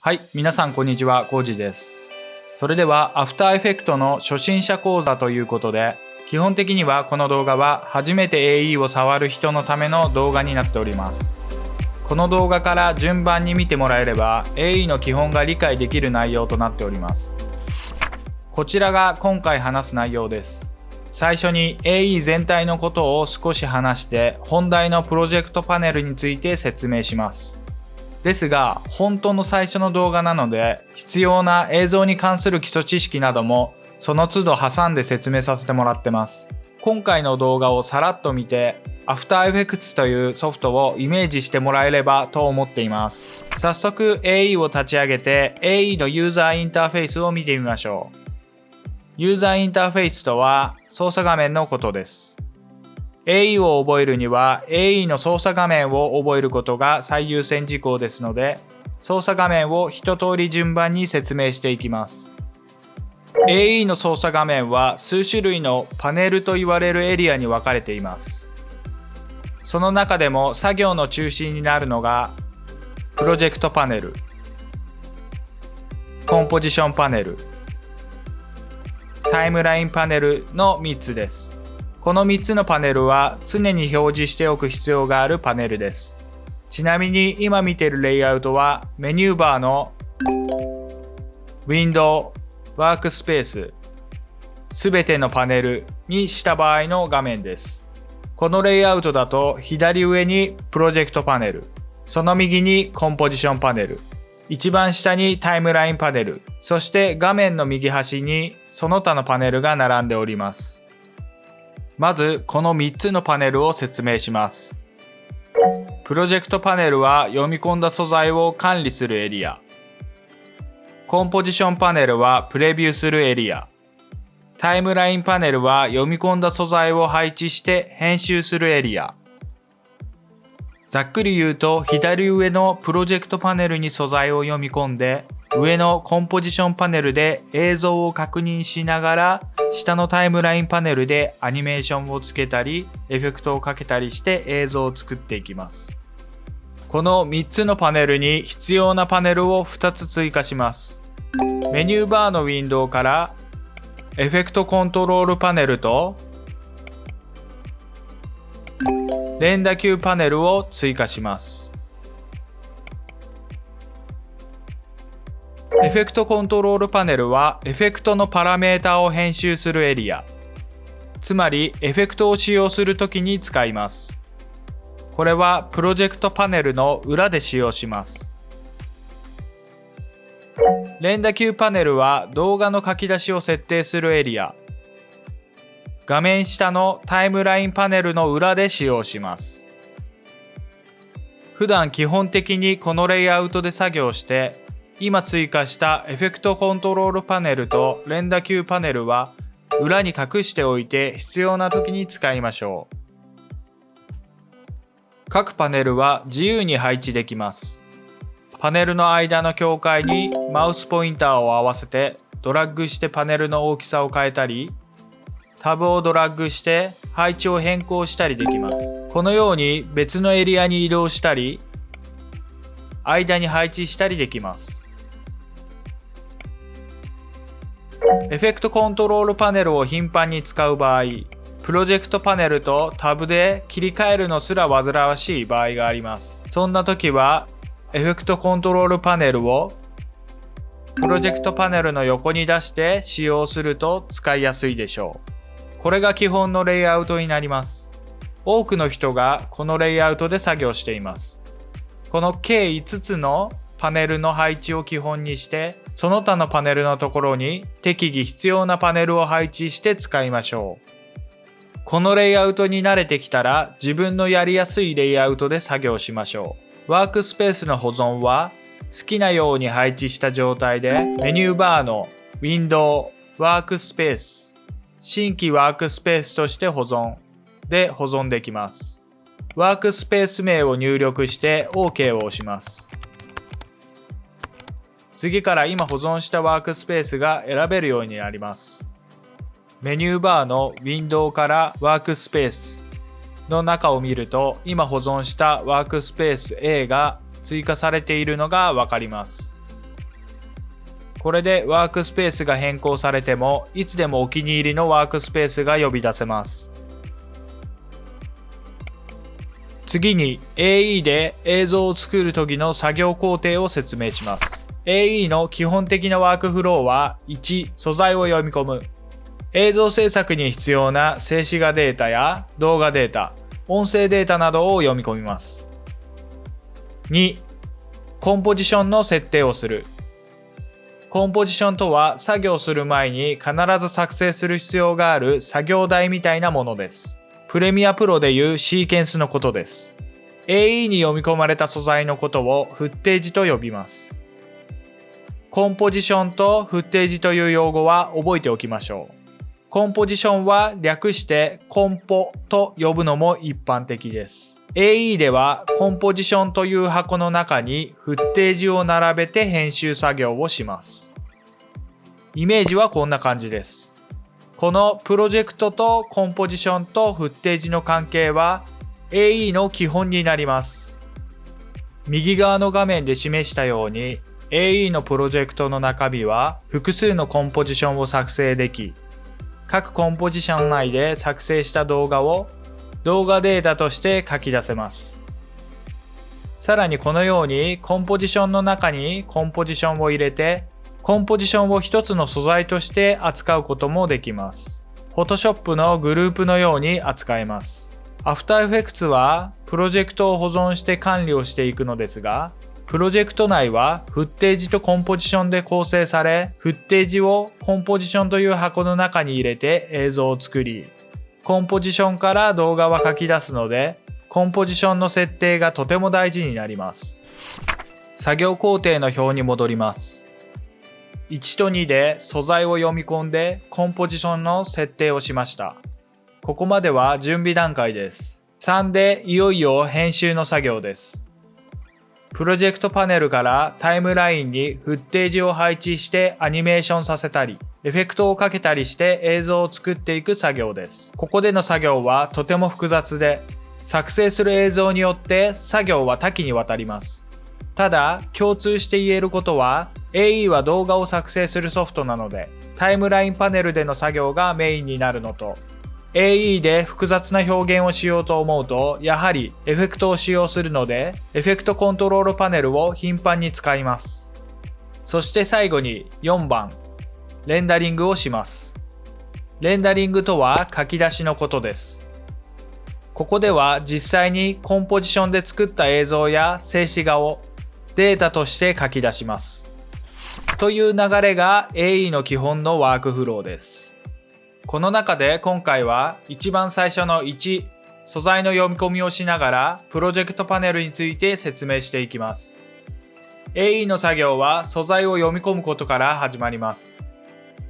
はい、皆さんこんにちは、コウジです。それでは、アフターエフェクトの初心者講座ということで、基本的にはこの動画は初めて AE を触る人のための動画になっております。この動画から順番に見てもらえれば、AE の基本が理解できる内容となっております。こちらが今回話す内容です。最初に AE 全体のことを少し話して、本題のプロジェクトパネルについて説明します。ですが、本当の最初の動画なので、必要な映像に関する基礎知識などもその都度挟んで説明させてもらってます。今回の動画をさらっと見て、After Effects というソフトをイメージしてもらえればと思っています。早速 AE を立ち上げて AE のユーザーインターフェースを見てみましょう。ユーザーインターフェースとは操作画面のことです。AE を覚えるには AE の操作画面を覚えることが最優先事項ですので、操作画面を一通り順番に説明していきます。AE の操作画面は数種類のパネルと言われるエリアに分かれています。その中でも作業の中心になるのがプロジェクトパネル、コンポジションパネル、タイムラインパネルの3つです。この3つのパネルは常に表示しておく必要があるパネルです。ちなみに今見ているレイアウトはメニューバーのウィンドウ、ワークスペース、すべてのパネルにした場合の画面です。このレイアウトだと左上にプロジェクトパネル、その右にコンポジションパネル、一番下にタイムラインパネル、そして画面の右端にその他のパネルが並んでおります。まずこの3つのパネルを説明します。プロジェクトパネルは読み込んだ素材を管理するエリア。コンポジションパネルはプレビューするエリア。タイムラインパネルは読み込んだ素材を配置して編集するエリア。ざっくり言うと、左上のプロジェクトパネルに素材を読み込んで、上のコンポジションパネルで映像を確認しながら、下のタイムラインパネルでアニメーションをつけたり、エフェクトをかけたりして映像を作っていきます。この3つのパネルに必要なパネルを2つ追加します。メニューバーのウィンドウからエフェクトコントロールパネルと連打球パネルを追加します。エフェクトコントロールパネルはエフェクトのパラメータを編集するエリア。つまりエフェクトを使用するときに使います。これはプロジェクトパネルの裏で使用します。連打球パネルは動画の書き出しを設定するエリア。画面下のタイムラインパネルの裏で使用します。普段基本的にこのレイアウトで作業して、今追加したエフェクトコントロールパネルと連打球パネルは裏に隠しておいて必要な時に使いましょう。各パネルは自由に配置できます。パネルの間の境界にマウスポインターを合わせてドラッグしてパネルの大きさを変えたり、タブをドラッグして配置を変更したりできます。このように別のエリアに移動したり、間に配置したりできます。エフェクトコントロールパネルを頻繁に使う場合、プロジェクトパネルとタブで切り替えるのすら煩わしい場合があります。そんな時は、エフェクトコントロールパネルをプロジェクトパネルの横に出して使用すると使いやすいでしょう。これが基本のレイアウトになります。多くの人がこのレイアウトで作業しています。この計5つのパネルの配置を基本にして、その他のパネルのところに適宜必要なパネルを配置して使いましょう。このレイアウトに慣れてきたら自分のやりやすいレイアウトで作業しましょう。ワークスペースの保存は好きなように配置した状態でメニューバーのウィンドウ、ワークスペース、新規ワークスペースとして保存で保存できます。ワークスペース名を入力して OK を押します。次から今保存したワークスペースが選べるようになります。メニューバーのウィンドウからワークスペースの中を見ると、今保存したワークスペース A が追加されているのがわかります。これでワークスペースが変更されても、いつでもお気に入りのワークスペースが呼び出せます。次に AE で映像を作る時の作業工程を説明します。AE の基本的なワークフローは1、素材を読み込む。映像制作に必要な静止画データや動画データ、音声データなどを読み込みます。2、コンポジションの設定をする。コンポジションとは作業する前に必ず作成する必要がある作業台みたいなものです。プレミアプロでいうシーケンスのことです。AE に読み込まれた素材のことをフッテージと呼びます。コンポジションとフッテージという用語は覚えておきましょう。コンポジションは略してコンポと呼ぶのも一般的です。AE ではコンポジションという箱の中にフッテージを並べて編集作業をします。イメージはこんな感じです。このプロジェクトとコンポジションとフッテージの関係は AE の基本になります。右側の画面で示したように AE のプロジェクトの中身は複数のコンポジションを作成でき、各コンポジション内で作成した動画を動画データとして書き出せます。さらにこのようにコンポジションの中にコンポジションを入れて、コンポジションを一つの素材として扱うこともできます。Photoshop のグループのように扱えます。After Effects はプロジェクトを保存して管理をしていくのですが、プロジェクト内はフッテージとコンポジションで構成され、フッテージをコンポジションという箱の中に入れて映像を作り、コンポジションから動画は書き出すので、コンポジションの設定がとても大事になります。作業工程の表に戻ります。1と2で素材を読み込んでコンポジションの設定をしました。ここまでは準備段階です。3でいよいよ編集の作業です。プロジェクトパネルからタイムラインにフッテージを配置してアニメーションさせたり、エフェクトをかけたりして映像を作っていく作業です。ここでの作業はとても複雑で、作成する映像によって作業は多岐にわたります。ただ、共通して言えることは、AE は動画を作成するソフトなので、タイムラインパネルでの作業がメインになるのと、AE で複雑な表現をしようと思うと、やはりエフェクトを使用するので、エフェクトコントロールパネルを頻繁に使います。そして最後に4番、レンダリングをします。レンダリングとは書き出しのことです。ここでは実際にコンポジションで作った映像や静止画をデータとして書き出します。という流れが AE の基本のワークフローです。この中で今回は一番最初の1、素材の読み込みをしながらプロジェクトパネルについて説明していきます。AE の作業は素材を読み込むことから始まります。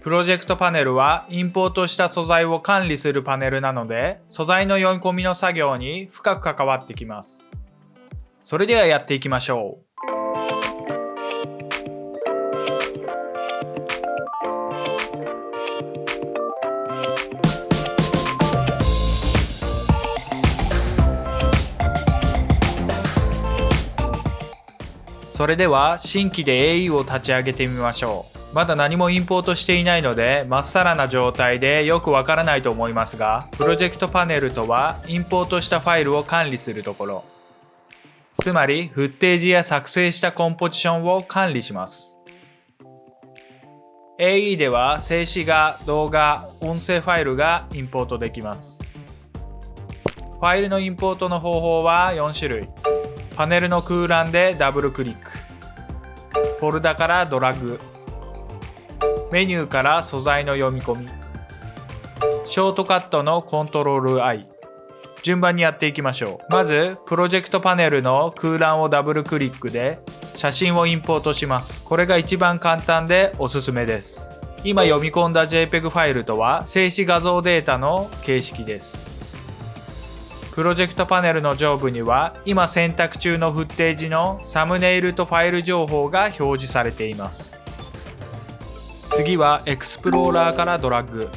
プロジェクトパネルはインポートした素材を管理するパネルなので、素材の読み込みの作業に深く関わってきます。それではやっていきましょう。それでは新規で AE を立ち上げてみましょう。まだ何もインポートしていないので、まっさらな状態でよくわからないと思いますが、プロジェクトパネルとはインポートしたファイルを管理するところ。つまり、フッテージや作成したコンポジションを管理します。AE では静止画、動画、音声ファイルがインポートできます。ファイルのインポートの方法は4種類。パネルの空欄でダブルクリック。フォルダからドラッグ。メニューから素材の読み込み。ショートカットのコントロール I。順番にやっていきましょう。まず、プロジェクトパネルの空欄をダブルクリックで写真をインポートします。これが一番簡単でおすすめです。今読み込んだ JPEG ファイルとは静止画像データの形式です。プロジェクトパネルの上部には今選択中のフッテージのサムネイルとファイル情報が表示されています。次はエクスプローラーからドラッグ。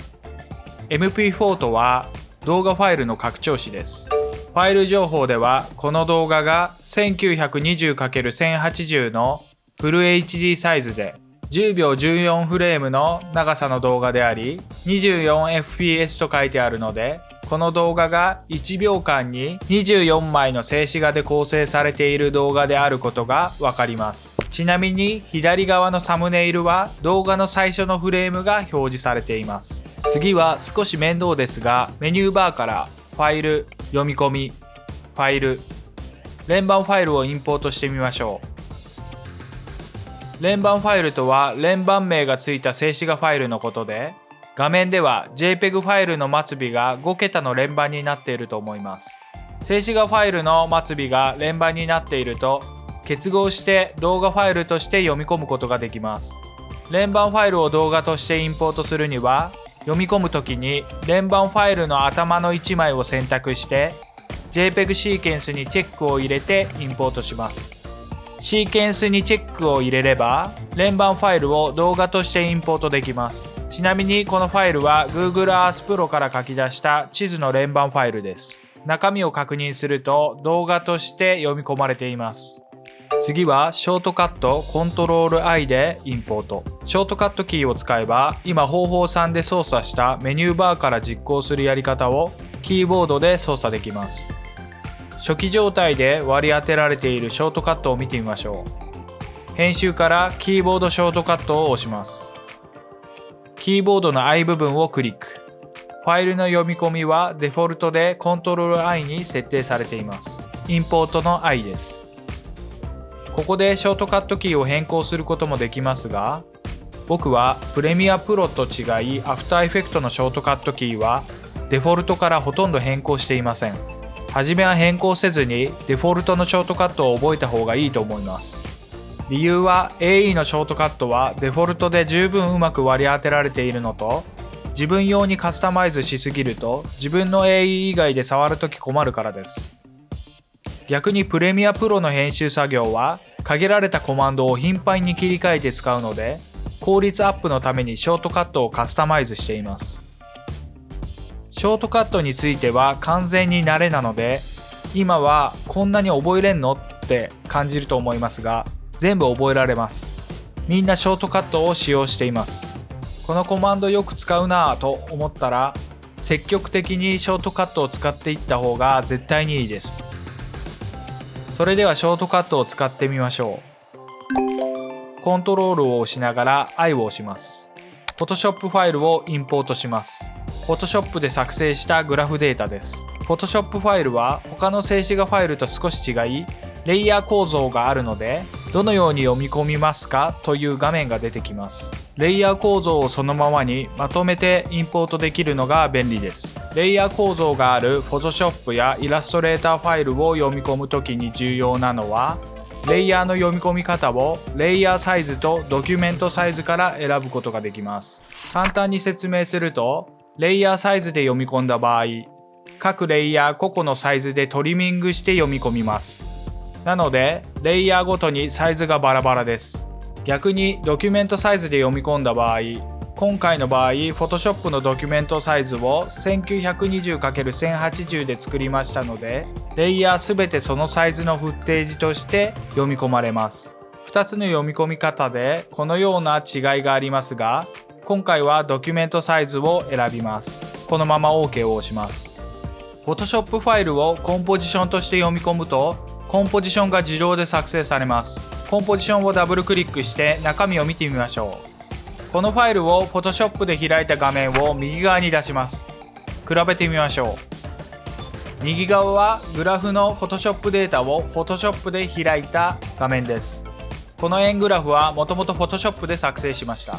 MP4 とは動画ファイルの拡張子です。ファイル情報ではこの動画が 1920×1080 のフル HD サイズで10秒14フレームの長さの動画であり、24fps と書いてあるので、この動画が1秒間に24枚の静止画で構成されている動画であることがわかります。ちなみに左側のサムネイルは動画の最初のフレームが表示されています。次は少し面倒ですが、メニューバーからファイル、読み込み、ファイル、連番ファイルをインポートしてみましょう。連番ファイルとは連番名がついた静止画ファイルのことで、画面では JPEG ファイルの末尾が5桁の連番になっていると思います。静止画ファイルの末尾が連番になっていると、結合して動画ファイルとして読み込むことができます。連番ファイルを動画としてインポートするには、読み込むときに連番ファイルの頭の1枚を選択して、JPEG シーケンスにチェックを入れてインポートします。シーケンスにチェックを入れれば、連番ファイルを動画としてインポートできます。ちなみにこのファイルは Google Earth Pro から書き出した地図の連番ファイルです。中身を確認すると動画として読み込まれています。次はショートカット Ctrl+I でインポート。ショートカットキーを使えば、今方法3で操作したメニューバーから実行するやり方をキーボードで操作できます。初期状態で割り当てられているショートカットを見てみましょう。編集からキーボードショートカットを押します。キーボードの I 部分をクリック。ファイルの読み込みはデフォルトで Ctrl+I に設定されています。インポートの I です。ここでショートカットキーを変更することもできますが、僕はプレミアプロと違い、アフターエフェクトのショートカットキーはデフォルトからほとんど変更していません。はじめは変更せずにデフォルトのショートカットを覚えた方がいいと思います。理由は AE のショートカットはデフォルトで十分うまく割り当てられているのと、自分用にカスタマイズしすぎると自分の AE 以外で触るとき困るからです。逆にプレミアプロの編集作業は限られたコマンドを頻繁に切り替えて使うので、効率アップのためにショートカットをカスタマイズしています。ショートカットについては完全に慣れなので、今はこんなに覚えれんのって感じると思いますが、全部覚えられます。みんなショートカットを使用しています。このコマンドよく使うなぁと思ったら、積極的にショートカットを使っていった方が絶対にいいです。それではショートカットを使ってみましょう。コントロールを押しながら I を押します。Photoshop ファイルをインポートします。Photoshop で作成したグラフデータです。Photoshop ファイルは他の静止画ファイルと少し違い、レイヤー構造があるので、どのように読み込みますかという画面が出てきます。レイヤー構造をそのままにまとめてインポートできるのが便利です。レイヤー構造がある Photoshop や Illustrator ファイルを読み込むときに重要なのは、レイヤーの読み込み方をレイヤーサイズとドキュメントサイズから選ぶことができます。簡単に説明すると、レイヤーサイズで読み込んだ場合、各レイヤー個々のサイズでトリミングして読み込みます。なので、レイヤーごとにサイズがバラバラです。逆にドキュメントサイズで読み込んだ場合、今回の場合、Photoshop のドキュメントサイズを 1920×1080 で作りましたので、レイヤーすべてそのサイズのフッテージとして読み込まれます。2つの読み込み方でこのような違いがありますが、今回はドキュメントサイズを選びます。このまま OK を押します。Photoshop ファイルをコンポジションとして読み込むと、コンポジションが自動で作成されます。コンポジションをダブルクリックして中身を見てみましょう。このファイルを Photoshop で開いた画面を右側に出します。比べてみましょう。右側はグラフの Photoshop データを Photoshop で開いた画面です。この円グラフはもともと Photoshop で作成しました。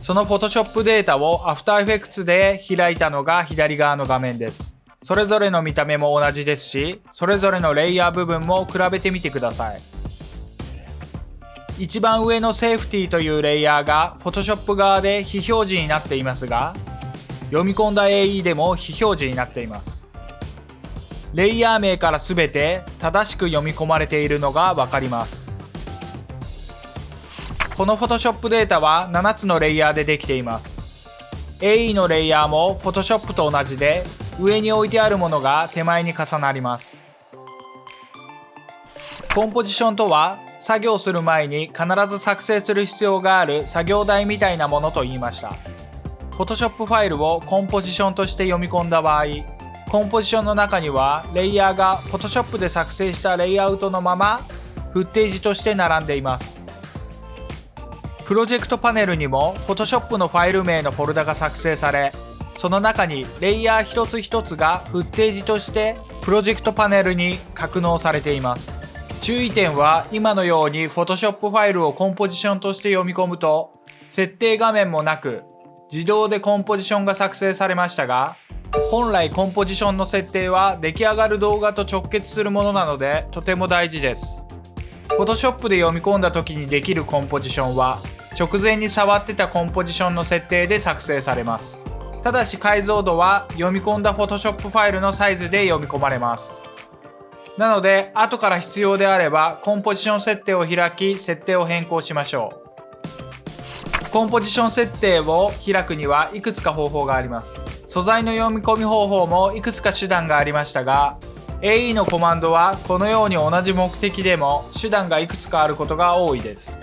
その Photoshop データを After Effects で開いたのが左側の画面です。それぞれの見た目も同じですし、それぞれのレイヤー部分も比べてみてください。一番上のセーフティというレイヤーが Photoshop 側で非表示になっていますが、読み込んだ AE でも非表示になっています。レイヤー名からすべて正しく読み込まれているのがわかります。この Photoshop データは7つのレイヤーでできています。AE のレイヤーも Photoshop と同じで、上に置いてあるものが手前に重なります。コンポジションとは、作業する前に必ず作成する必要がある作業台みたいなものと言いました。Photoshop ファイルをコンポジションとして読み込んだ場合、コンポジションの中にはレイヤーが Photoshop で作成したレイアウトのままフッテージとして並んでいます。プロジェクトパネルにも Photoshop のファイル名のフォルダが作成され、その中にレイヤー一つ一つがフッテージとしてプロジェクトパネルに格納されています。注意点は今のように Photoshop ファイルをコンポジションとして読み込むと、設定画面もなく自動でコンポジションが作成されましたが、本来コンポジションの設定は出来上がる動画と直結するものなのでとても大事です。Photoshop で読み込んだ時にできるコンポジションは直前に触ってたコンポジションの設定で作成されます。ただし解像度は読み込んだ Photoshop ファイルのサイズで読み込まれます。なので後から必要であればコンポジション設定を開き設定を変更しましょう。コンポジション設定を開くにはいくつか方法があります。素材の読み込み方法もいくつか手段がありましたが、 AE のコマンドはこのように同じ目的でも手段がいくつかあることが多いです。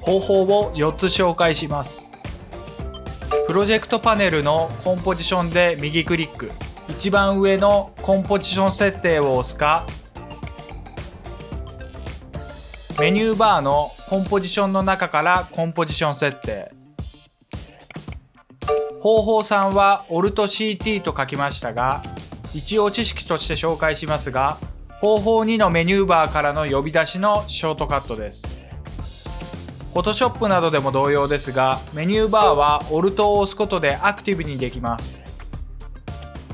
方法を4つ紹介します。プロジェクトパネルのコンポジションで右クリック、一番上のコンポジション設定を押すか、メニューバーのコンポジションの中からコンポジション設定。方法3は Alt+CT と書きましたが、一応知識として紹介しますが、方法2のメニューバーからの呼び出しのショートカットです。Photoshop などでも同様ですが、メニューバーは Alt を押すことでアクティブにできます。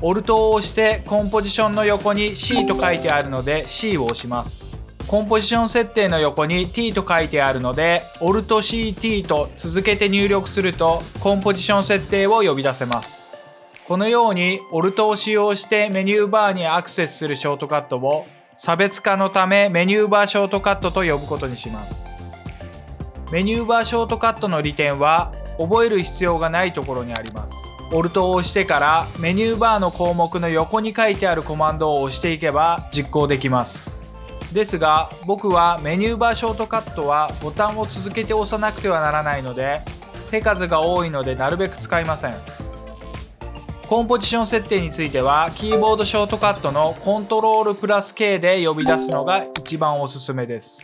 Alt を押してコンポジションの横に C と書いてあるので C を押します。コンポジション設定の横に T と書いてあるので Alt+CT と続けて入力するとコンポジション設定を呼び出せます。このように Alt を使用してメニューバーにアクセスするショートカットを差別化のためメニューバーショートカットと呼ぶことにします。メニューバーショートカットの利点は覚える必要がないところにあります。Alt を押してからメニューバーの項目の横に書いてあるコマンドを押していけば実行できます。ですが僕はメニューバーショートカットはボタンを続けて押さなくてはならないので手数が多いのでなるべく使いません。コンポジション設定についてはキーボードショートカットの Ctrl+K で呼び出すのが一番おすすめです。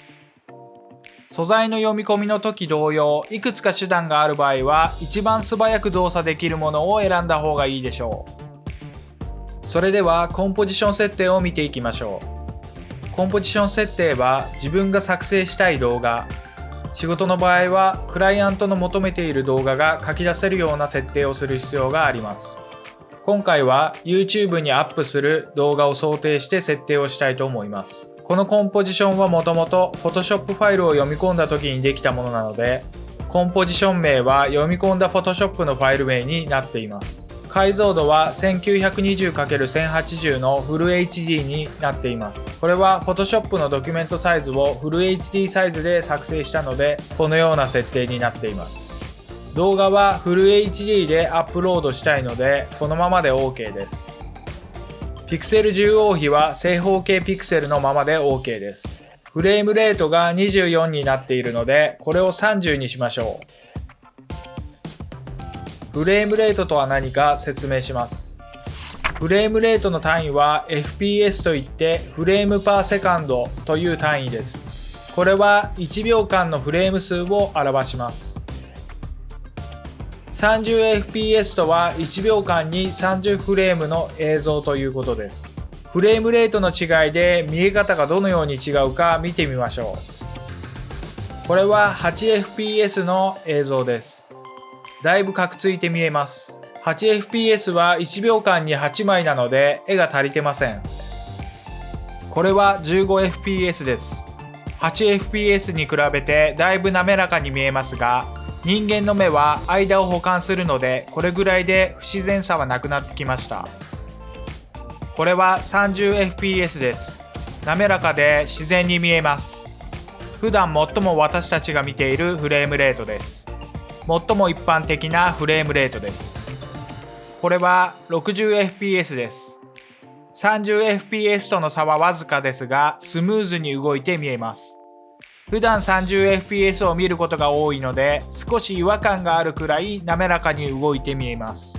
素材の読み込みの時同様、いくつか手段がある場合は一番素早く動作できるものを選んだ方がいいでしょう。それではコンポジション設定を見ていきましょう。コンポジション設定は自分が作成したい動画、仕事の場合はクライアントの求めている動画が書き出せるような設定をする必要があります。今回は YouTube にアップする動画を想定して設定をしたいと思います。このコンポジションはもともと Photoshop ファイルを読み込んだ時にできたものなので、コンポジション名は読み込んだ Photoshop のファイル名になっています。解像度は 1920×1080 のフル HD になっています。これは Photoshop のドキュメントサイズをフル HD サイズで作成したので、このような設定になっています。動画はフル HD でアップロードしたいので、このままで OK です。ピクセル重応比は正方形ピクセルのままで OK です。フレームレートが24になっているので、これを30にしましょう。フレームレートとは何か説明します。フレームレートの単位は FPS といってフレームパーセカンドという単位です。これは1秒間のフレーム数を表します。30fps とは1秒間に30フレームの映像ということです。フレームレートの違いで見え方がどのように違うか見てみましょう。これは 8fps の映像です。だいぶカクついて見えます。8fps は1秒間に8枚なので絵が足りてません。これは 15fps です。8fps に比べてだいぶ滑らかに見えますが、人間の目は間を補完するのでこれぐらいで不自然さはなくなってきました。これは 30fps です。滑らかで自然に見えます。普段最も私たちが見ているフレームレートです。最も一般的なフレームレートです。これは 60fps です。30fps との差はわずかですが、スムーズに動いて見えます。普段 30fps を見ることが多いので、少し違和感があるくらい滑らかに動いて見えます。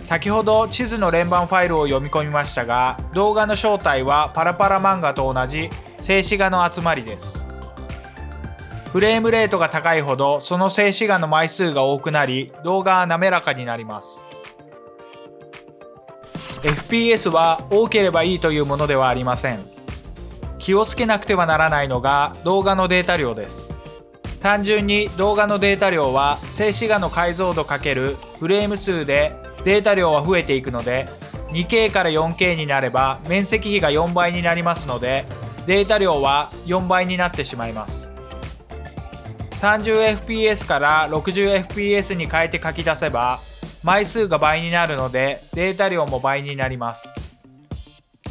先ほど地図の連番ファイルを読み込みましたが、動画の正体はパラパラ漫画と同じ静止画の集まりです。フレームレートが高いほどその静止画の枚数が多くなり、動画は滑らかになります。FPS は多ければいいというものではありません。気をつけなくてはならないのが動画のデータ量です。単純に動画のデータ量は静止画の解像度×フレーム数でデータ量は増えていくので、 2K から 4K になれば面積比が4倍になりますので、データ量は4倍になってしまいます。30fps から 60fps に変えて書き出せば枚数が倍になるので、データ量も倍になります。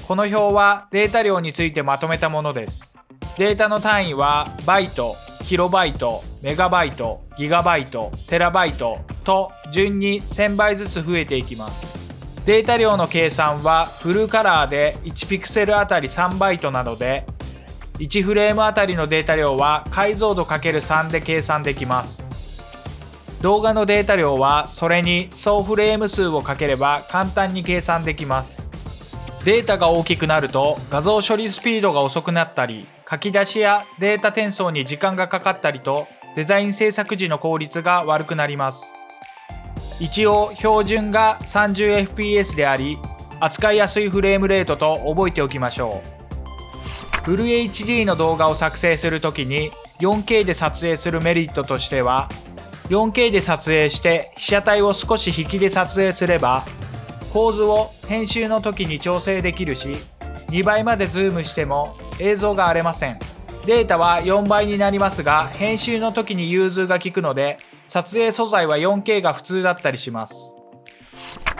この表はデータ量についてまとめたものです。データの単位はバイト、キロバイト、メガバイト、ギガバイト、テラバイトと順に1000倍ずつ増えていきます。データ量の計算はフルカラーで1ピクセルあたり3バイトなので、1フレームあたりのデータ量は解像度 ×3 で計算できます。動画のデータ量はそれに総フレーム数をかければ簡単に計算できます。データが大きくなると画像処理スピードが遅くなったり、書き出しやデータ転送に時間がかかったりと、デザイン制作時の効率が悪くなります。一応標準が 30fps であり、扱いやすいフレームレートと覚えておきましょう。フル HD の動画を作成するときに 4K で撮影するメリットとしては、4K で撮影して被写体を少し引きで撮影すれば構図を編集の時に調整できるし、2倍までズームしても映像が荒れません。データは4倍になりますが、編集の時に融通が効くので、撮影素材は 4K が普通だったりします。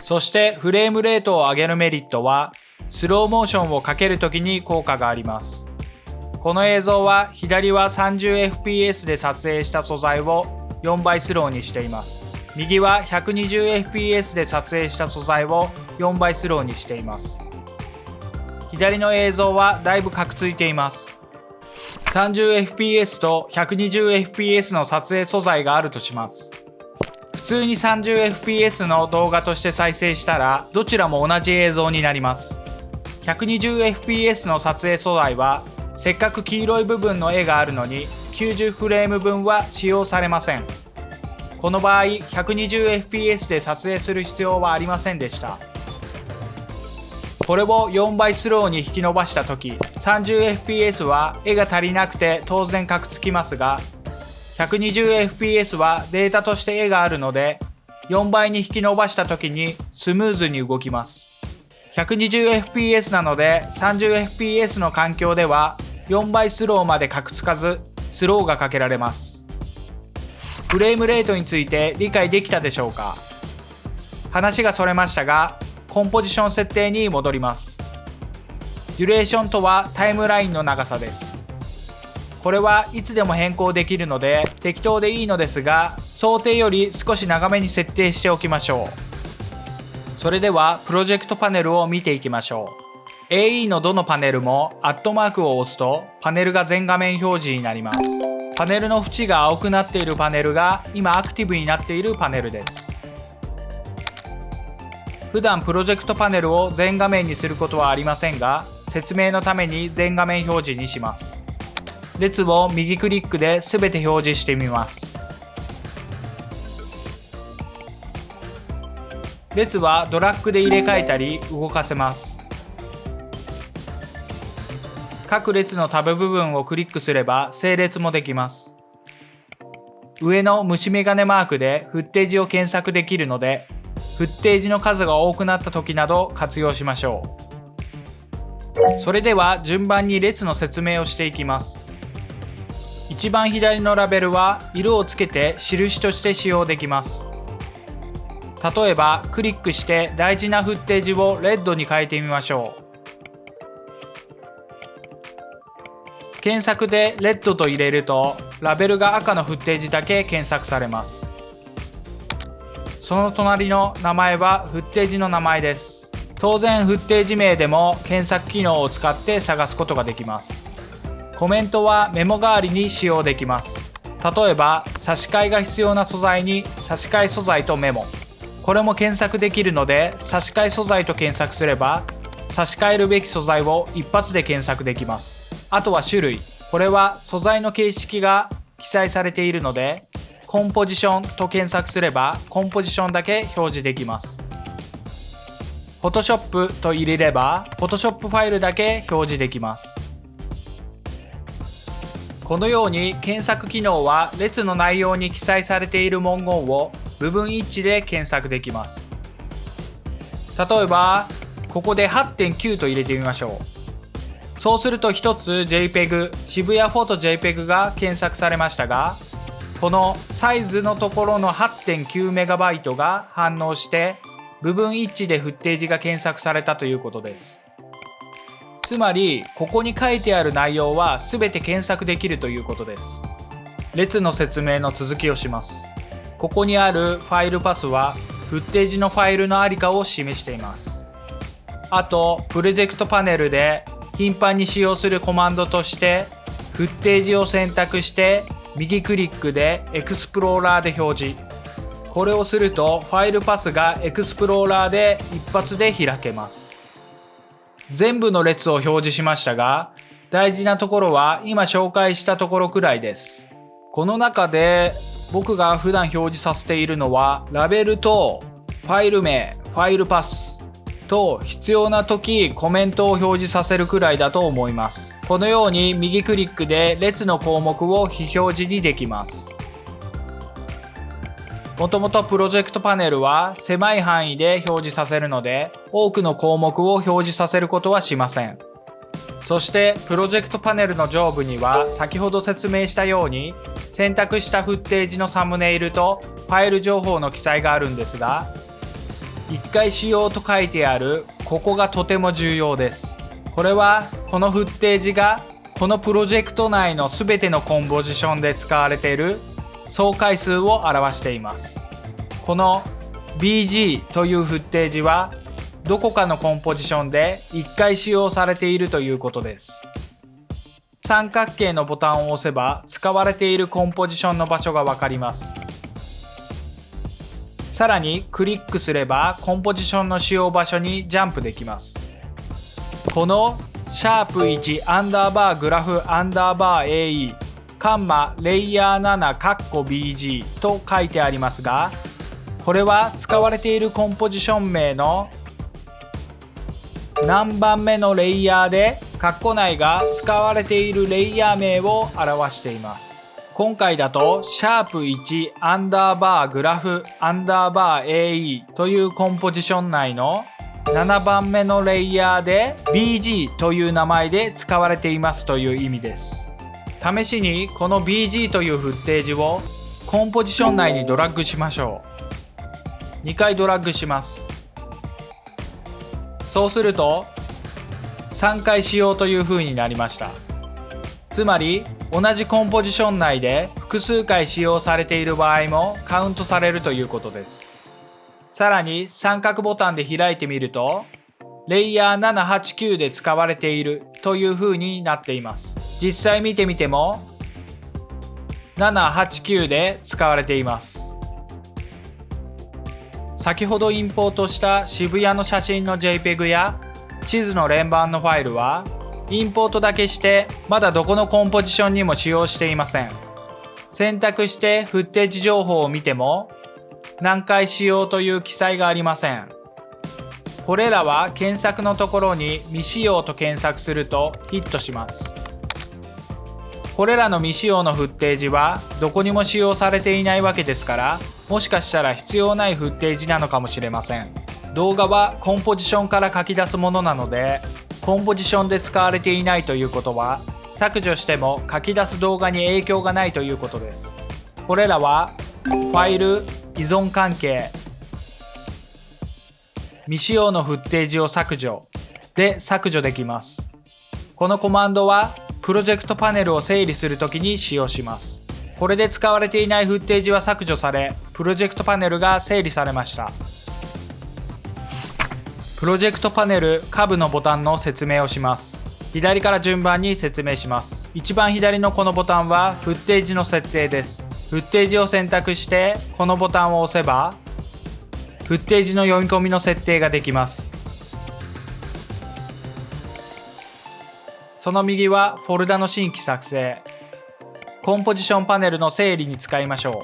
そしてフレームレートを上げるメリットは、スローモーションをかける時に効果があります。この映像は左は 30fps で撮影した素材を4倍スローにしています。右は 120fps で撮影した素材を4倍スローにしています。左の映像はだいぶカクついています。30fps と 120fps の撮影素材があるとします。普通に 30fps の動画として再生したら、どちらも同じ映像になります。120fps の撮影素材は、せっかく黄色い部分の絵があるのに90フレーム分は使用されません。この場合 120fps で撮影する必要はありませんでした。これを4倍スローに引き伸ばした時、 30fps は絵が足りなくて当然カクつきますが、 120fps はデータとして絵があるので4倍に引き伸ばした時にスムーズに動きます。120fps なので 30fps の環境では4倍スローまでカクつかず、スローがかけられます。フレームレートについて理解できたでしょうか。話がそれましたが、コンポジション設定に戻ります。デュレーションとはタイムラインの長さです。これはいつでも変更できるので適当でいいのですが、想定より少し長めに設定しておきましょう。それではプロジェクトパネルを見ていきましょう。 AE のどのパネルもアットマークを押すとパネルが全画面表示になります。パネルの縁が青くなっているパネルが今アクティブになっているパネルです。普段プロジェクトパネルを全画面にすることはありませんが、説明のために全画面表示にします。列を右クリックで全て表示してみます。列はドラッグで入れ替えたり動かせます。各列のタブ部分をクリックすれば整列もできます。上の虫眼鏡マークでフッテージを検索できるので、フッテージの数が多くなった時など活用しましょう。それでは順番に列の説明をしていきます。一番左のラベルは色をつけて印として使用できます。例えばクリックして大事なフッテージをレッドに変えてみましょう。検索でレッドと入れるとラベルが赤のフッテージだけ検索されます。その隣の名前はフッテージの名前です。当然フッテージ名でも検索機能を使って探すことができます。コメントはメモ代わりに使用できます。例えば差し替えが必要な素材に差し替え素材とメモ、これも検索できるので差し替え素材と検索すれば差し替えるべき素材を一発で検索できます。あとは種類、これは素材の形式が記載されているのでコンポジションと検索すればコンポジションだけ表示できます。Photoshop と入れれば Photoshop ファイルだけ表示できます。このように検索機能は列の内容に記載されている文言を部分一致で検索できます。例えばここで 8.9 と入れてみましょう。そうすると一つ JPEG 渋谷フォト JPEG が検索されましたが、このサイズのところの 8.9MB が反応して部分一致でフッテージが検索されたということです。つまりここに書いてある内容は全て検索できるということです。列の説明の続きをします。ここにあるファイルパスはフッテージのファイルのありかを示しています。あとプロジェクトパネルで頻繁に使用するコマンドとしてフッテージを選択して右クリックでエクスプローラーで表示、これをするとファイルパスがエクスプローラーで一発で開けます。全部の列を表示しましたが、大事なところは今紹介したところくらいです。この中で僕が普段表示させているのはラベルとファイル名、ファイルパスと必要な時コメントを表示させるくらいだと思います。このように右クリックで列の項目を非表示にできます。もともとプロジェクトパネルは狭い範囲で表示させるので多くの項目を表示させることはしません。そしてプロジェクトパネルの上部には先ほど説明したように選択したフッテージのサムネイルとファイル情報の記載があるんですが、1回使用と書いてあるここがとても重要です。これはこのフッテージがこのプロジェクト内の全てのコンポジションで使われている総回数を表しています。この BG というフッテージはどこかのコンポジションで1回使用されているということです。三角形のボタンを押せば使われているコンポジションの場所がわかります。さらにクリックすればコンポジションの使用場所にジャンプできます。この#1アンダーバーグラフアンダーバー AEカンマレイヤー7カッコ BG と書いてありますが、これは使われているコンポジション名の何番目のレイヤーでカッコ内が使われているレイヤー名を表しています。今回だと#1アンダーバーグラフアンダーバー AE というコンポジション内の7番目のレイヤーで BG という名前で使われていますという意味です。試しにこの BG というフッテージをコンポジション内にドラッグしましょう。2回ドラッグします。そうすると3回使用という風になりました。つまり同じコンポジション内で複数回使用されている場合もカウントされるということです。さらに三角ボタンで開いてみるとレイヤー789で使われているという風になっています。実際見てみても789で使われています。先ほどインポートした渋谷の写真の JPEG や地図の連番のファイルはインポートだけしてまだどこのコンポジションにも使用していません。選択してフッテージ情報を見ても何回使用という記載がありません。これらは検索のところに未使用と検索するとヒットします。これらの未使用のフッテージはどこにも使用されていないわけですから、もしかしたら必要ないフッテージなのかもしれません。動画はコンポジションから書き出すものなので、コンポジションで使われていないということは、削除しても書き出す動画に影響がないということです。これらはファイル依存関係、未使用のフッテージを削除で削除できます。このコマンドはプロジェクトパネルを整理するときに使用します。これで使われていないフッテージは削除され、プロジェクトパネルが整理されました。ププロジェクトパネル下部のボタンの説明をします。左から順番に説明します。一番左のこのボタンはフッテージの設定です。フッテージを選択してこのボタンを押せばフッテージの読み込みの設定ができます。その右はフォルダの新規作成。コンポジションパネルの整理に使いましょう。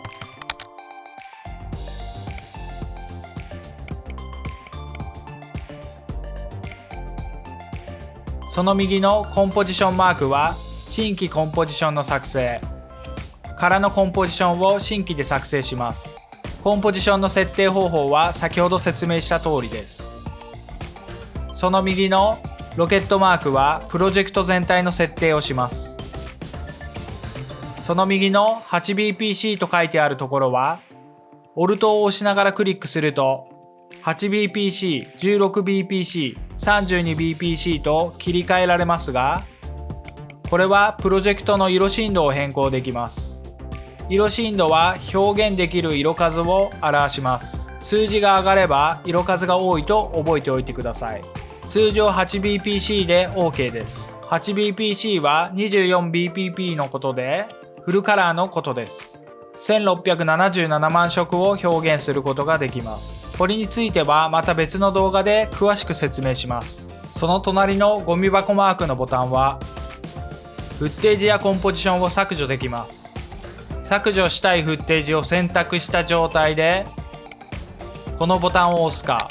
その右のコンポジションマークは新規コンポジションの作成。空のコンポジションを新規で作成します。コンポジションの設定方法は先ほど説明した通りです。その右のロケットマークはプロジェクト全体の設定をします。その右の 8bpc と書いてあるところは、オルトを押しながらクリックすると、8bpc、16bpc、32bpc と切り替えられますが、これはプロジェクトの色深度を変更できます。色深度は表現できる色数を表します。数字が上がれば色数が多いと覚えておいてください。通常 8bpc で OK です。8bpc は 24bpp のことで、フルカラーのことです。1677万色を表現することができます。これについてはまた別の動画で詳しく説明します。その隣のゴミ箱マークのボタンは、フッテージやコンポジションを削除できます。削除したいフッテージを選択した状態で、このボタンを押すか、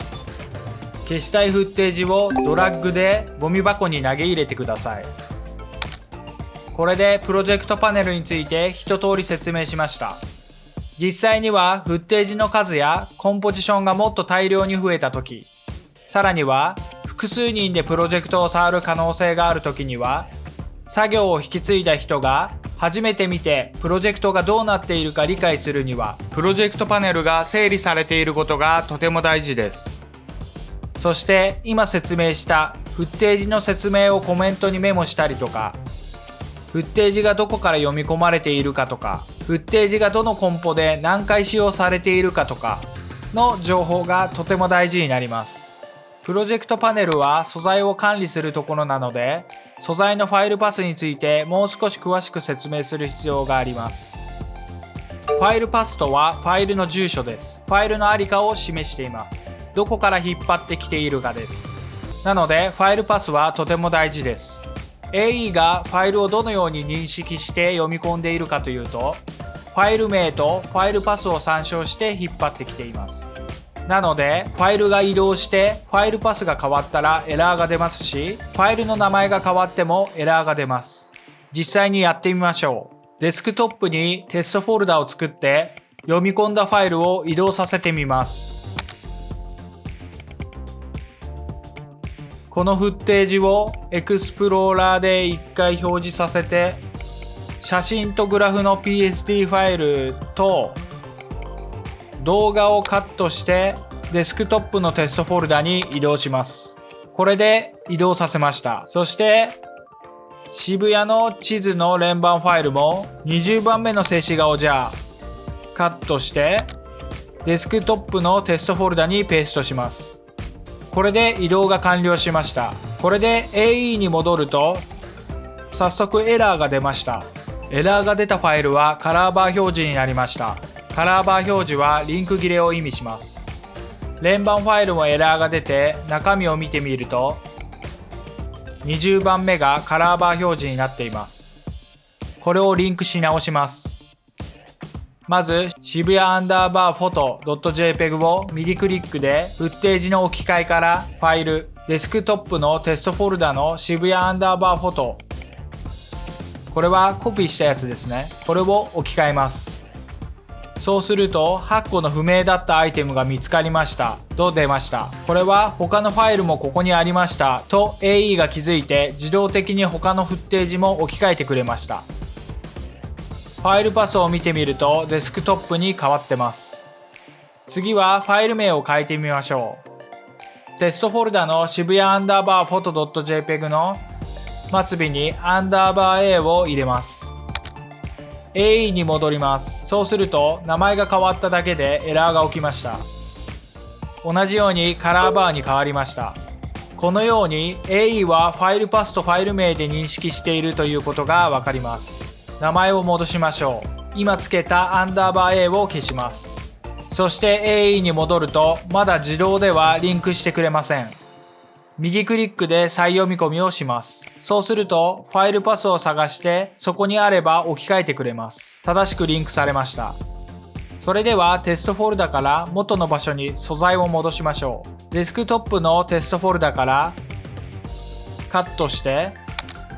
消したいフッテージをドラッグでゴミ箱に投げ入れてください。これでプロジェクトパネルについて一通り説明しました。実際にはフッテージの数やコンポジションがもっと大量に増えた時、さらには複数人でプロジェクトを触る可能性がある時には、作業を引き継いだ人が初めて見てプロジェクトがどうなっているか理解するには、プロジェクトパネルが整理されていることがとても大事です。そして今説明したフッテージの説明をコメントにメモしたりとか、フッテージがどこから読み込まれているかとか、フッテージがどのコンポで何回使用されているかとかの情報がとても大事になります。プロジェクトパネルは素材を管理するところなので、素材のファイルパスについてもう少し詳しく説明する必要があります。ファイルパスとはファイルの住所です。ファイルのありかを示しています。どこから引っ張ってきているかです。なのでファイルパスはとても大事です。AE がファイルをどのように認識して読み込んでいるかというと、ファイル名とファイルパスを参照して引っ張ってきています。なのでファイルが移動してファイルパスが変わったらエラーが出ますし、ファイルの名前が変わってもエラーが出ます。実際にやってみましょう。デスクトップにテストフォルダを作って読み込んだファイルを移動させてみます。このフッテージをエクスプローラーで1回表示させて、写真とグラフの PSD ファイルと動画をカットしてデスクトップのテストフォルダに移動します。これで移動させました。そして渋谷の地図の連番ファイルも20番目の静止画をじゃあカットしてデスクトップのテストフォルダにペーストします。これで移動が完了しました。これで AE に戻ると早速エラーが出ました。エラーが出たファイルはカラーバー表示になりました。カラーバー表示はリンク切れを意味します。連番ファイルもエラーが出て中身を見てみると20番目がカラーバー表示になっています。これをリンクし直します。まず渋谷_photo.jpg を右クリックでフッテージの置き換えからファイルデスクトップのテストフォルダの渋谷_photo、これはコピーしたやつですね。これを置き換えます。そうすると8個の不明だったアイテムが見つかりましたと出ました。これは他のファイルもここにありましたと AE が気づいて自動的に他のフッテージも置き換えてくれました。ファイルパスを見てみるとデスクトップに変わってます。次はファイル名を変えてみましょう。テストフォルダの渋谷_photo.jpg の末尾に_A を入れます。AE に戻ります。そうすると名前が変わっただけでエラーが起きました。同じようにカラーバーに変わりました。このように AE はファイルパスとファイル名で認識しているということがわかります。名前を戻しましょう。今つけたアンダーバー A を消します。そして AE に戻るとまだ自動ではリンクしてくれません。右クリックで再読み込みをします。そうするとファイルパスを探してそこにあれば置き換えてくれます。正しくリンクされました。それではテストフォルダから元の場所に素材を戻しましょう。デスクトップのテストフォルダからカットして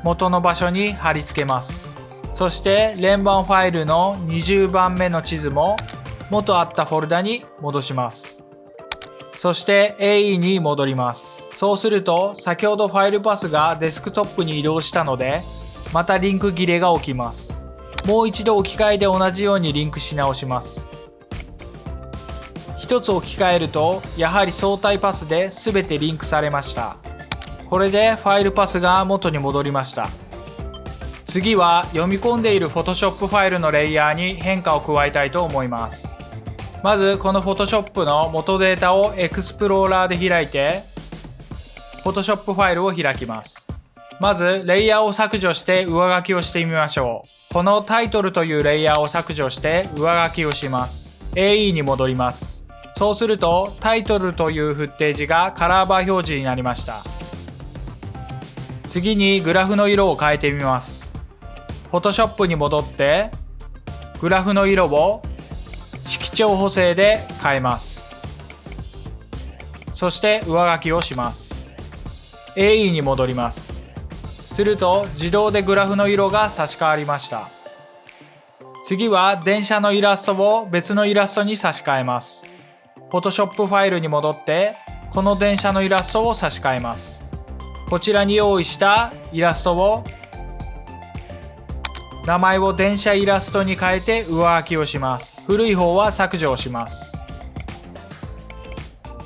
元の場所に貼り付けます。そして連番ファイルの20番目の地図も元あったフォルダに戻します。そして AE に戻ります。そうすると先ほどファイルパスがデスクトップに移動したのでまたリンク切れが起きます。もう一度置き換えで同じようにリンクし直します。一つ置き換えるとやはり相対パスで全てリンクされました。これでファイルパスが元に戻りました。次は読み込んでいる Photoshop ファイルのレイヤーに変化を加えたいと思います。まずこの Photoshop の元データをエクスプローラーで開いて Photoshop ファイルを開きます。まずレイヤーを削除して上書きをしてみましょう。このタイトルというレイヤーを削除して上書きをします。 AE に戻ります。そうするとタイトルというフッテージがカラーバー表示になりました。次にグラフの色を変えてみます。 Photoshop に戻ってグラフの色を色調補正で変えます。そして上書きをします。 AE に戻ります。すると自動でグラフの色が差し替わりました。次は電車のイラストを別のイラストに差し替えます。 Photoshop ファイルに戻ってこの電車のイラストを差し替えます。こちらに用意したイラストを名前を電車イラストに変えて上書きをします。古い方は削除をします。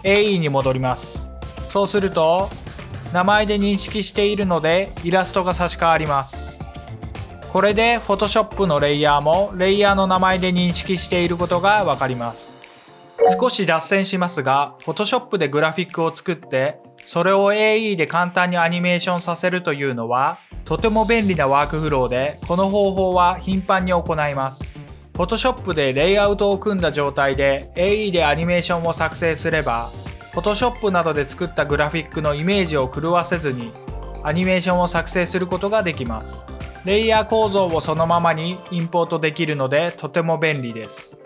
AE に戻ります。そうすると名前で認識しているのでイラストが差し替わります。これで Photoshop のレイヤーもレイヤーの名前で認識していることがわかります。少し脱線しますが Photoshop でグラフィックを作ってそれを AE で簡単にアニメーションさせるというのはとても便利なワークフローでこの方法は頻繁に行います。Photoshop でレイアウトを組んだ状態で AE でアニメーションを作成すれば Photoshop などで作ったグラフィックのイメージを狂わせずにアニメーションを作成することができます。レイヤー構造をそのままにインポートできるのでとても便利です。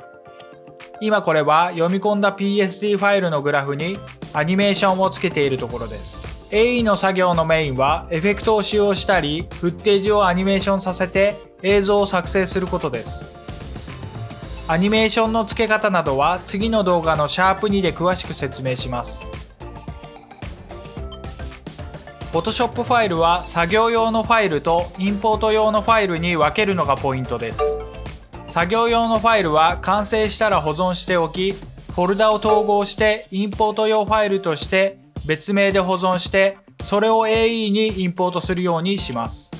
今これは読み込んだ PSD ファイルのグラフにアニメーションをつけているところです。AE の作業のメインはエフェクトを使用したりフッテージをアニメーションさせて映像を作成することです。アニメーションの付け方などは次の動画のシャープ2で詳しく説明します。Photoshop ファイルは作業用のファイルとインポート用のファイルに分けるのがポイントです。作業用のファイルは完成したら保存しておき、フォルダを統合してインポート用ファイルとして別名で保存して、それを AE にインポートするようにします。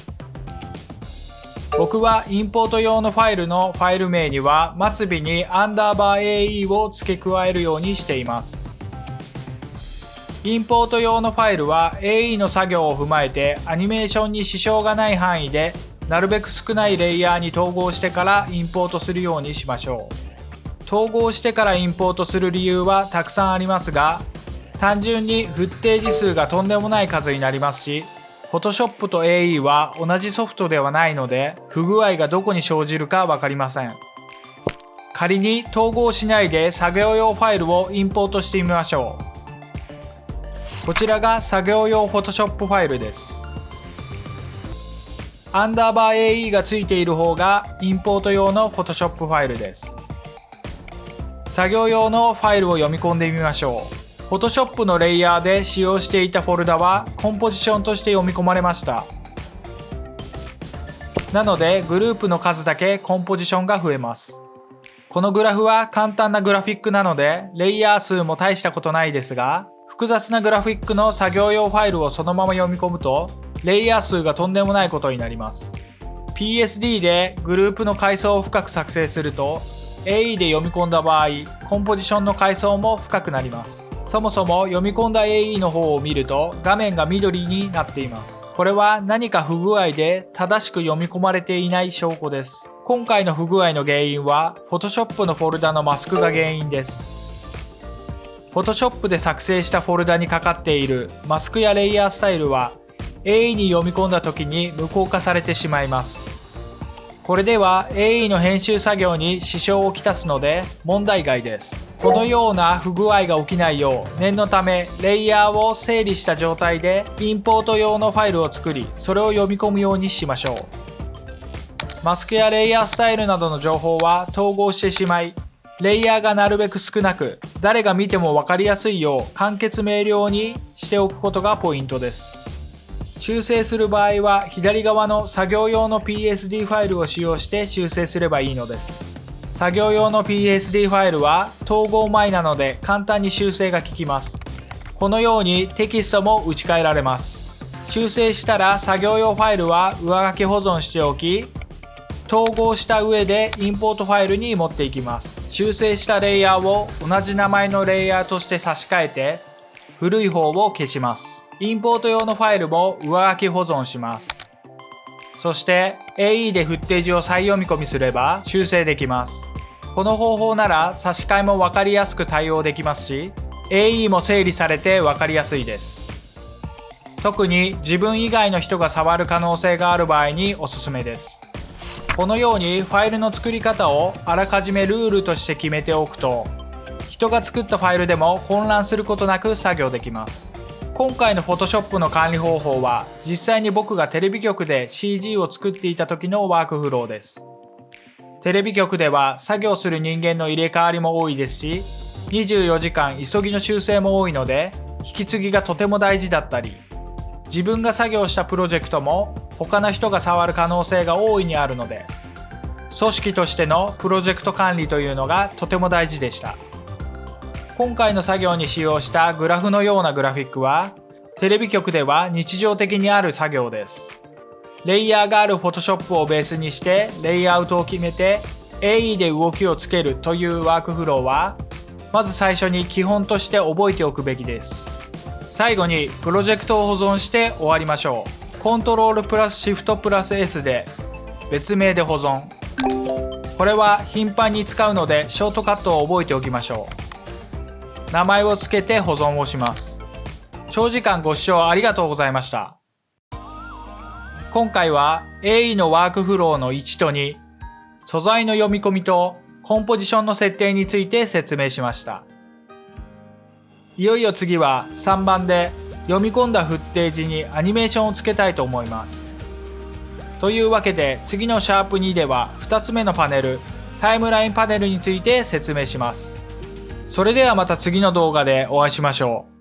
僕はインポート用のファイルのファイル名には末尾にアンダーバー AE を付け加えるようにしています。インポート用のファイルは AE の作業を踏まえてアニメーションに支障がない範囲でなるべく少ないレイヤーに統合してからインポートするようにしましょう。統合してからインポートする理由はたくさんありますが、単純にフッテージ数がとんでもない数になりますし、Photoshop と AE は同じソフトではないので不具合がどこに生じるかわかりません。仮に統合しないで作業用ファイルをインポートしてみましょう。こちらが作業用 Photoshop ファイルです。アンダーバー AE がついている方がインポート用の Photoshop ファイルです。作業用のファイルを読み込んでみましょう。Photoshop のレイヤーで使用していたフォルダはコンポジションとして読み込まれました。なのでグループの数だけコンポジションが増えます。このグラフは簡単なグラフィックなのでレイヤー数も大したことないですが、複雑なグラフィックの作業用ファイルをそのまま読み込むとレイヤー数がとんでもないことになります。PSD でグループの階層を深く作成すると AE で読み込んだ場合コンポジションの階層も深くなります。そもそも読み込んだ AE の方を見ると画面が緑になっています。これは何か不具合で正しく読み込まれていない証拠です。今回の不具合の原因は Photoshop のフォルダのマスクが原因です。Photoshop で作成したフォルダにかかっているマスクやレイヤースタイルは AE に読み込んだ時に無効化されてしまいます。これでは AE の編集作業に支障をきたすので問題外です。このような不具合が起きないよう念のためレイヤーを整理した状態でインポート用のファイルを作り、それを読み込むようにしましょう。マスクやレイヤースタイルなどの情報は統合してしまい、レイヤーがなるべく少なく、誰が見ても分かりやすいよう簡潔明瞭にしておくことがポイントです。修正する場合は左側の作業用の PSD ファイルを使用して修正すればいいのです。作業用の PSD ファイルは統合前なので簡単に修正が効きます。このようにテキストも打ち替えられます。修正したら作業用ファイルは上書き保存しておき、統合した上でインポートファイルに持っていきます。修正したレイヤーを同じ名前のレイヤーとして差し替えて古い方を消します。インポート用のファイルも上書き保存します。そして AE でフッテージを再読み込みすれば修正できます。この方法なら差し替えも分かりやすく対応できますし、 AE も整理されて分かりやすいです。特に自分以外の人が触る可能性がある場合におすすめです。このようにファイルの作り方をあらかじめルールとして決めておくと、人が作ったファイルでも混乱することなく作業できます。今回の Photoshop の管理方法は実際に僕がテレビ局で CG を作っていた時のワークフローです。テレビ局では作業する人間の入れ替わりも多いですし、24時間急ぎの修正も多いので引き継ぎがとても大事だったり、自分が作業したプロジェクトも他の人が触る可能性が大いにあるので、組織としてのプロジェクト管理というのがとても大事でした。今回の作業に使用したグラフのようなグラフィックはテレビ局では日常的にある作業です。レイヤーがある Photoshop をベースにしてレイアウトを決めて AE で動きをつけるというワークフローはまず最初に基本として覚えておくべきです。最後にプロジェクトを保存して終わりましょう。Ctrl プラス Shift プラス S で別名で保存。これは頻繁に使うのでショートカットを覚えておきましょう。名前を付けて保存をします。長時間ご視聴ありがとうございました。今回は AE のワークフローの1と2、素材の読み込みとコンポジションの設定について説明しました。いよいよ次は3番で読み込んだフッテージにアニメーションをつけたいと思います。というわけで次のシャープ2では2つ目のパネル、タイムラインパネルについて説明します。それではまた次の動画でお会いしましょう。